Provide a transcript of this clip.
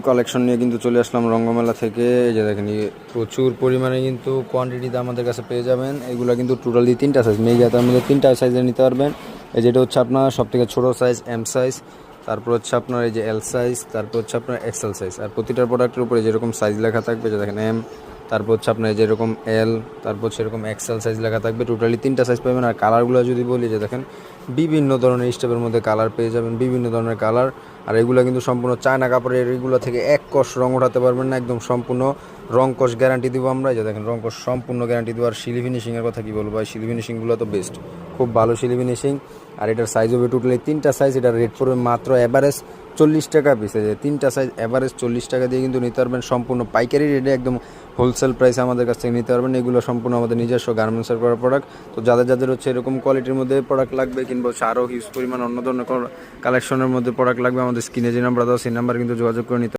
Collection নিয়ে কিন্তু চলে আসলাম রঙ্গমেলা থেকে। এই যে দেখেন প্রচুর পরিমাণে কিন্তু কোয়ান্টিটিতে আমাদের কাছে পেয়ে যাবেন। এগুলো কিন্তু টোটালি 3টা সাইজ, মেগা তার মধ্যে 3টা সাইজে নিতে পারবেন। এই যেটা হচ্ছে আপনার সবথেকে ছোটো সাইজ এম সাইজ, তারপর হচ্ছে আপনার এই যে এল সাইজ, তারপর হচ্ছে আপনার এক্সেল সাইজ। আর প্রতিটা প্রোডাক্টের উপরে যেরকম সাইজ লেখা থাকবে, যে দেখেন এম, তারপর হচ্ছে আপনার যেরকম এল, তারপর হচ্ছে এরকম এক্সেল সাইজ লেখা থাকবে। টোটালি 3টা সাইজ পাবেন। আর কালারগুলো যদি বলি, যে দেখেন বিভিন্ন ধরনের স্টেপের মধ্যে কালার পেয়ে যাবেন, বিভিন্ন ধরনের কালার। আর এগুলো কিন্তু সম্পূর্ণ চায়না কাপড়ের, এগুলো থেকে এক কষ রং উঠাতে পারবেন না, একদম সম্পূর্ণ রং কষ গ্যারান্টি দিব আমরা। যে দেখেন রং কষ সম্পূর্ণ গ্যারান্টি দিব। আর শিলি ফিনিশিংয়ের কথা কী বলবো, শিলি ফিনিশিংগুলো তো বেস্ট, খুব ভালো শিলি ফিনিশিং। আর এটার সাইজ হবে টোটালি 3টা সাইজ। এটার রেট পড়বে মাত্র অ্যাভারেজ 40 টাকা পিস। যে 3টা সাইজ অ্যাভারেজ 40 টাকা দিয়ে কিন্তু নিতে পারবেন সম্পূর্ণ পাইকারি রেটে, একদম হোলসেল প্রাইসে আমাদের কাছ থেকে নিতে পারবেন। এগুলো সম্পূর্ণ আমাদের নিজস্ব গার্মেন্টসের করা প্রোডাক্ট। তো যাদের হচ্ছে এরকম কোয়ালিটির মধ্যে প্রোডাক্ট লাগবে, কিংবা হচ্ছে আরও হিউজ পরিমাণ অন্য ধরনের কালেকশনের মধ্যে প্রোডাক্ট লাগবে, আমাদের স্ক্রিনে যে নাম্বার দাও সেই নাম্বার কিন্তু যোগাযোগ করে নিতে